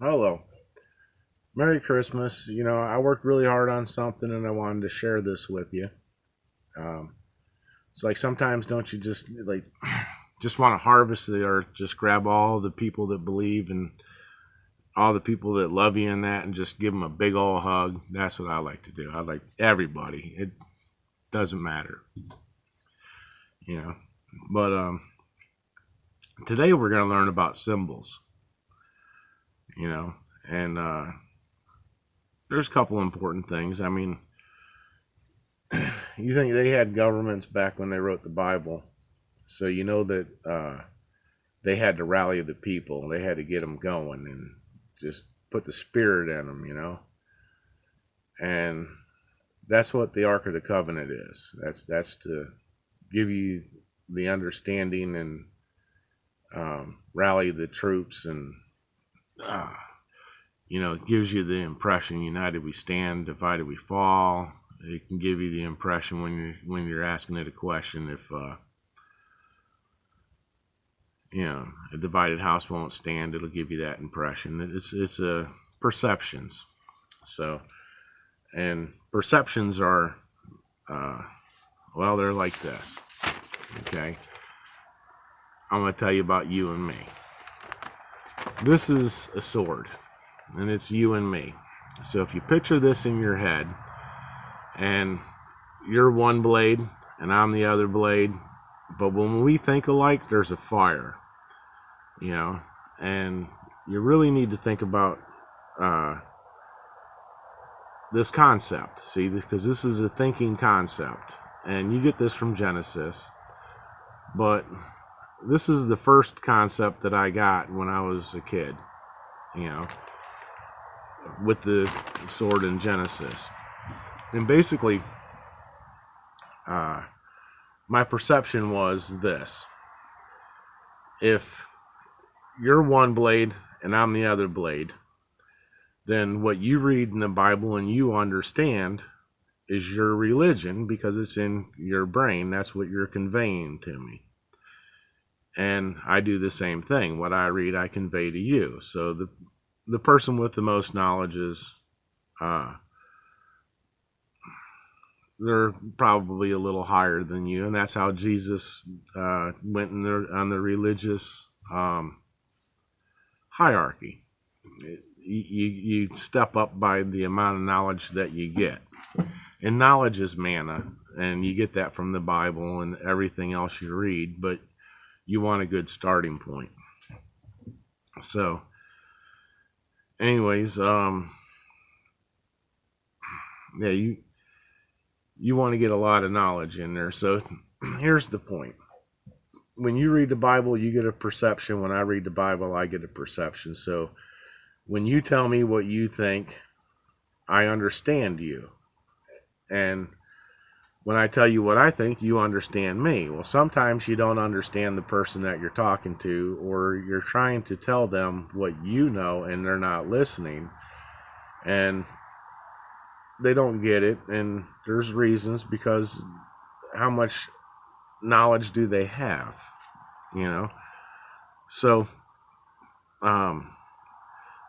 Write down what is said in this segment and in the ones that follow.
Hello. Merry Christmas. I worked really hard on something and I wanted to share this with you. Um, it's like sometimes don't you just just want to harvest the earth, just grab all the people that believe and all the people that love you in that and just give them a big old hug. That's what I like to do. I like everybody. It doesn't matter, you know. But today we're going to learn about symbols, you know, and there's a couple important things. I mean, you think they had governments back when they wrote the Bible, so you know that they had to rally the people. They had to get them going and just put the spirit in them. And that's what the Ark of the Covenant is. That's to give you the understanding and rally the troops, and uh, it gives you the impression: united we stand, divided we fall. It can give you the impression when you're asking it a question, if a divided house won't stand, it'll give you that impression. It's perceptions. So, and perceptions are they're like this. Okay, I'm going to tell you about you and me. This is a sword, and it's you and me. So if you picture this in your head, and you're one blade and I'm the other blade, but when we think alike, there's a fire, and you really need to think about this concept, see, because this is a thinking concept, and you get this from Genesis, but this is the first concept that I got when I was a kid, with the sword in Genesis. And basically, my perception was this: if you're one blade and I'm the other blade, then what you read in the Bible and you understand is your religion, because it's in your brain. That's what you're conveying to me. And I do the same thing. What I read, I convey to you. So the person with the most knowledge is they're probably a little higher than you, and that's how Jesus went on the religious hierarchy. You step up by the amount of knowledge that you get, and knowledge is manna, and you get that from the Bible and everything else you read, but you want a good starting point. So anyways, you want to get a lot of knowledge in there. So here's the point: when you read the Bible, you get a perception. When I read the Bible, I get a perception. So when you tell me what you think, I understand you. And when I tell you what I think, you understand me. Well, sometimes you don't understand the person that you're talking to, or you're trying to tell them what you know and they're not listening. And they don't get it, and there's reasons, because how much knowledge do they have? So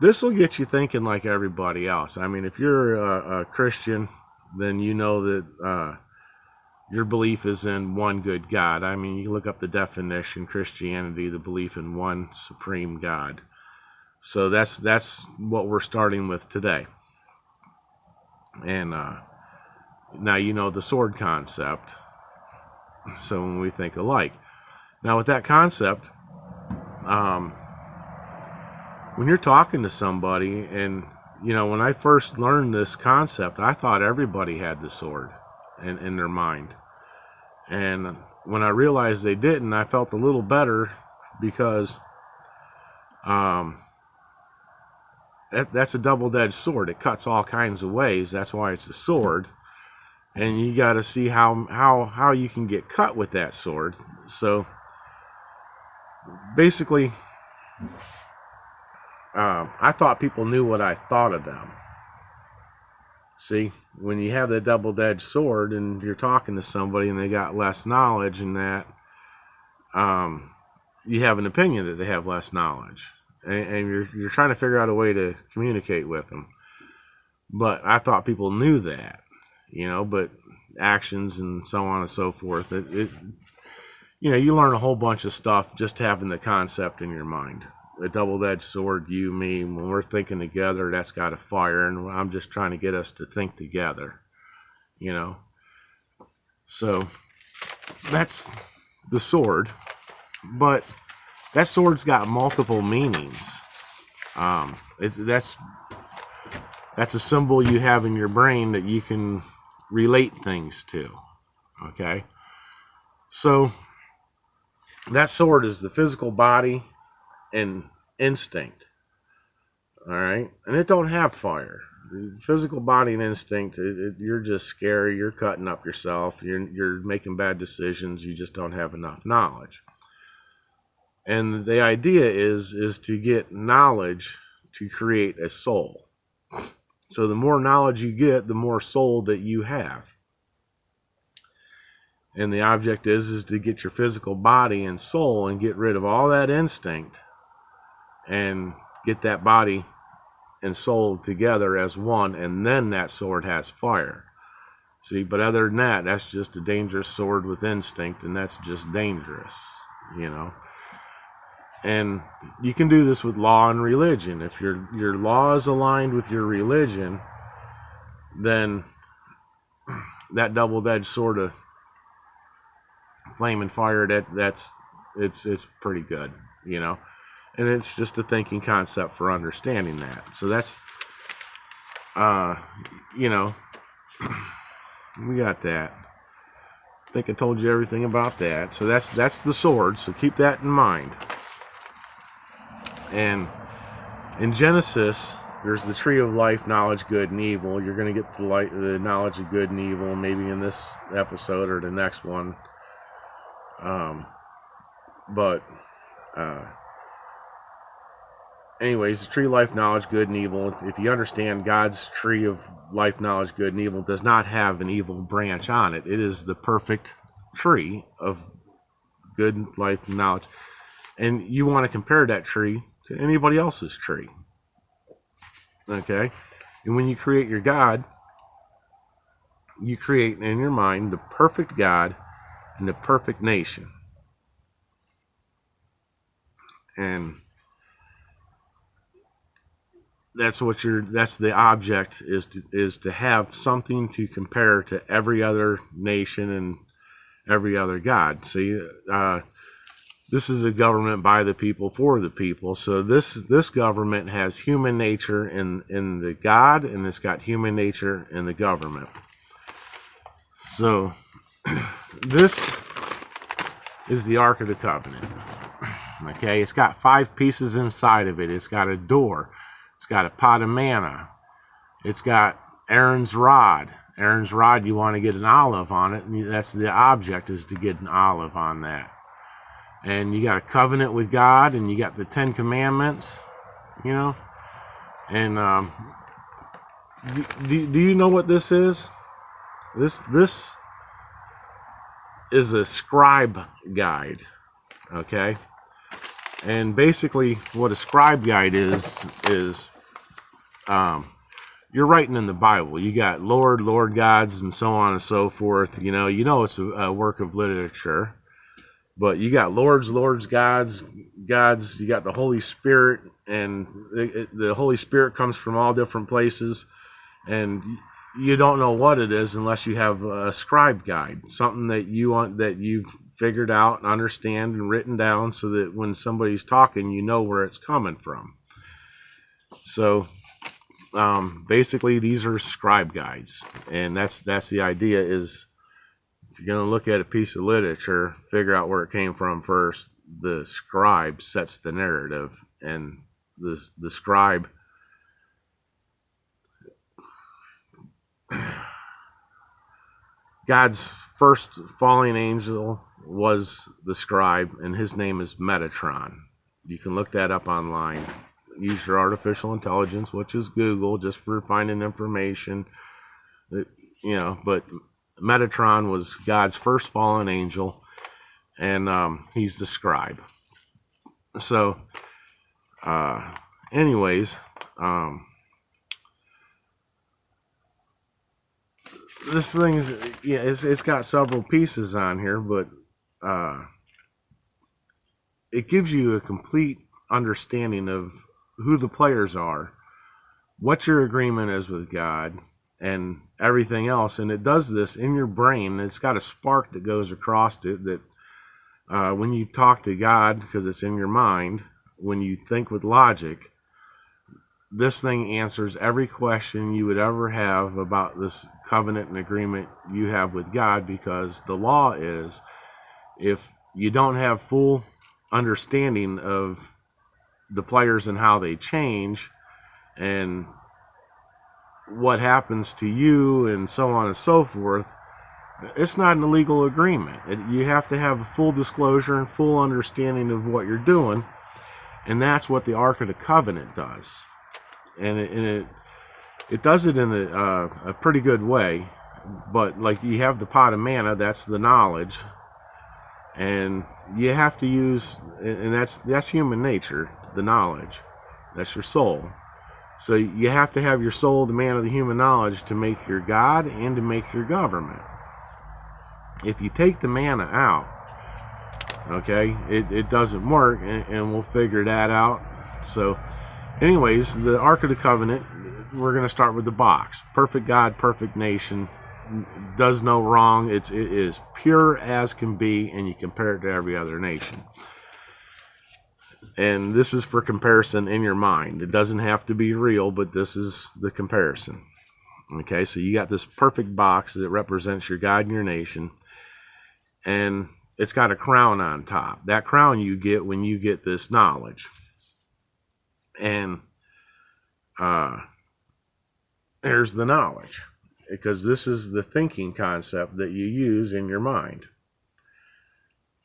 this will get you thinking like everybody else. I mean, if you're a Christian, then you know that your belief is in one good God. I mean, you look up the definition: Christianity, the belief in one supreme God. So that's what we're starting with today. And now you know the sword concept. So when we think alike, now with that concept, when you're talking to somebody, and when I first learned this concept, I thought everybody had the sword in their mind. And when I realized they didn't, I felt a little better, because that's a double-edged sword. It cuts all kinds of ways. That's why it's a sword. And you got to see how you can get cut with that sword. So basically, I thought people knew what I thought of them. See, when you have the double-edged sword and you're talking to somebody and they got less knowledge, and that you have an opinion that they have less knowledge. and you're trying to figure out a way to communicate with them. But I thought people knew that, but actions and so on and so forth. You learn a whole bunch of stuff just having the concept in your mind. A double-edged sword, you, me, when we're thinking together, that's got a fire, and I'm just trying to get us to think together, So that's the sword, but that sword's got multiple meanings. That's a symbol you have in your brain that you can relate things to, okay? So that sword is the physical body and instinct, all right? And it don't have fire. The physical body and instinct, you're just scary. You're cutting up yourself. You're making bad decisions. You just don't have enough knowledge. And the idea is to get knowledge to create a soul. So the more knowledge you get, the more soul that you have. And the object is to get your physical body and soul and get rid of all that instinct and get that body and soul together as one, and then that sword has fire. See, but other than that, that's just a dangerous sword with instinct, and that's just dangerous, And you can do this with law and religion. If your law is aligned with your religion, then that double-edged sword of flame and fire, it's pretty good, And it's just a thinking concept for understanding that. So that's, we got that. I think I told you everything about that. So that's the sword. So keep that in mind. And in Genesis, there's the tree of life, knowledge, good and evil. You're going to get the knowledge of good and evil maybe in this episode or the next one. Anyways, the tree of life, knowledge, good and evil. If you understand, God's tree of life, knowledge, good and evil does not have an evil branch on it. It is the perfect tree of good life and knowledge. And you want to compare that tree to anybody else's tree. Okay? And when you create your God, you create in your mind the perfect God and the perfect nation. And that's the object is to have something to compare to every other nation and every other God. See, this is a government by the people for the people. So this government has human nature in the God, and it's got human nature in the government. So this is the Ark of the Covenant. Okay, it's got 5 pieces inside of it. It's got a door. It's got a pot of manna. It's got Aaron's rod. Aaron's rod, you want to get an olive on it. And that's the object, is to get an olive on that. And you got a covenant with God, and you got the 10 Commandments, And do you know what this is? This is a scribe guide, okay? And basically what a scribe guide is you're writing in the Bible. You got Lord gods, and so on and so forth. You know it's a work of literature. But you got lords, gods. You got the Holy Spirit, and the Holy Spirit comes from all different places, and you don't know what it is unless you have a scribe guide, something that you've figured out and understand and written down, so that when somebody's talking, you know where it's coming from. So basically, these are scribe guides, and that's the idea. Is if you're going to look at a piece of literature, figure out where it came from first. The scribe sets the narrative, and the scribe God's first falling angel was the scribe, and his name is Metatron. You can look that up online. Use your artificial intelligence, which is Google, just for finding information. But Metatron was God's first fallen angel, and he's the scribe. So Anyways, this thing's, yeah, it's got several pieces on here, but it gives you a complete understanding of who the players are, what your agreement is with God, and everything else. And it does this in your brain. It's got a spark that goes across it that when you talk to God, because it's in your mind, when you think with logic, this thing answers every question you would ever have about this covenant and agreement you have with God, because the law is, if you don't have full understanding of the players and how they change and what happens to you and so on and so forth, it's not an illegal agreement. You have to have a full disclosure and full understanding of what you're doing, and that's what the Ark of the Covenant does. And it does it in a pretty good way. But like, you have the pot of manna, that's the knowledge, and you have to use, and that's human nature, the knowledge, that's your soul. So you have to have your soul, the man of the human knowledge, to make your God and to make your government. If you take the manna out, okay, it doesn't work, and we'll figure that out. So anyways, the Ark of the Covenant, we're going to start with the box. Perfect God, perfect nation, does no wrong. It is pure as can be, and you compare it to every other nation. And this is for comparison in your mind. It doesn't have to be real, but this is the comparison. Okay, so you got this perfect box that represents your God and your nation, and it's got a crown on top. That crown you get when you get this knowledge. And there's the knowledge, because this is the thinking concept that you use in your mind.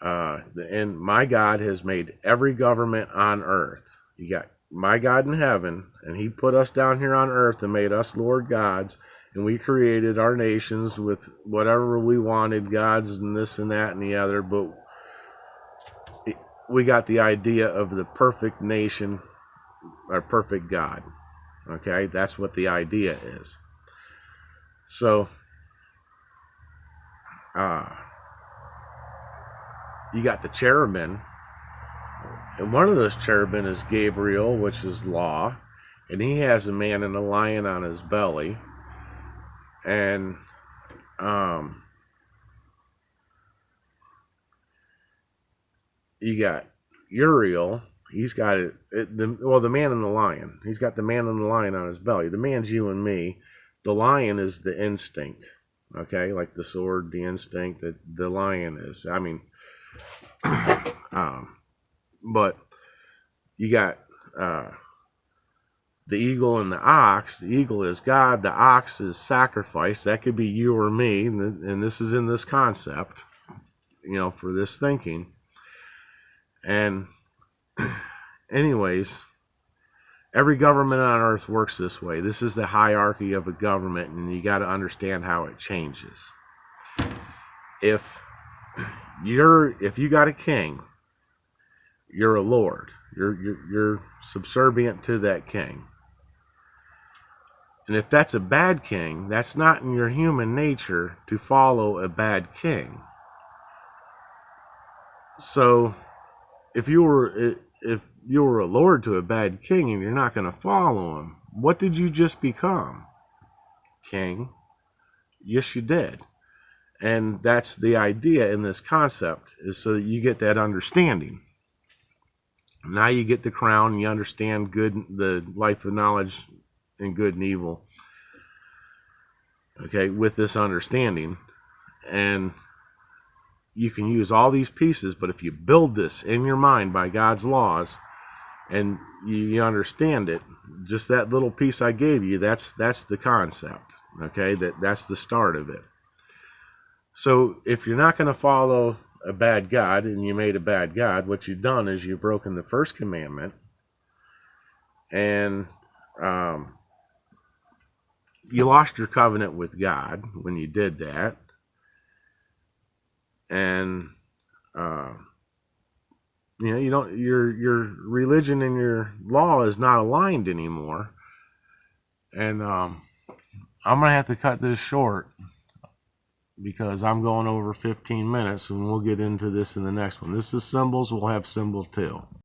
And my God has made every government on earth. You got my God in heaven, and he put us down here on earth and made us Lord gods, and we created our nations with whatever we wanted, gods and this and that and the other, but we got the idea of the perfect nation, or perfect God. Okay, that's what the idea is. So, you got the cherubim, and one of those cherubim is Gabriel, which is law, and he has a man and a lion on his belly. And you got Uriel. He's got the man and the lion. He's got the man and the lion on his belly. The man's you and me. The lion is the instinct. Okay, like the sword, the instinct that the lion is. I mean, but you got the eagle and the ox. The eagle is God. The ox is sacrifice. That could be you or me. And this is in this concept, for this thinking. And anyways, every government on earth works this way. This is the hierarchy of a government, and you got to understand how it changes. If you got a king, you're a lord. You're subservient to that king. And if that's a bad king, that's not in your human nature to follow a bad king. So if you were a lord to a bad king and you're not going to follow him, what did you just become? King? Yes, you did. And that's the idea in this concept, is so that you get that understanding. Now you get the crown, and you understand the life of knowledge and good and evil. Okay, with this understanding. And you can use all these pieces, but if you build this in your mind by God's laws, and you understand it, just that little piece I gave you, that's the concept. Okay, that's the start of it. So if you're not going to follow a bad God, and you made a bad God, what you've done is you've broken the first commandment, and you lost your covenant with God when you did that. And You know, you don't your religion and your law is not aligned anymore. And I'm gonna have to cut this short because I'm going over 15 minutes, and we'll get into this in the next one. This is symbols. We'll have symbol 2.